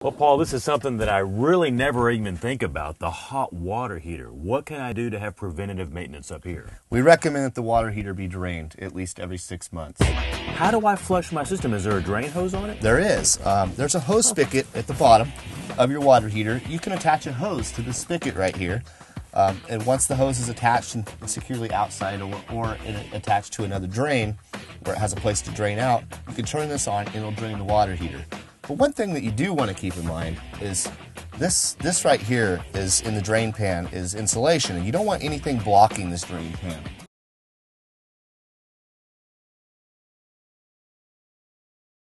Well, Paul, this is something that I really never even think about, the hot water heater. What can I do to have preventative maintenance up here? We recommend that the water heater be drained at least every 6 months. How do I flush my system? Is there a drain hose on it? There is. There's a hose spigot at the bottom of your water heater. You can attach a hose to the spigot right here. And once the hose is attached and securely outside or attached to another drain where it has a place to drain out, you can turn this on and it'll drain the water heater. But one thing that you do want to keep in mind is this right here is in the drain pan is insulation, and you don't want anything blocking this drain pan.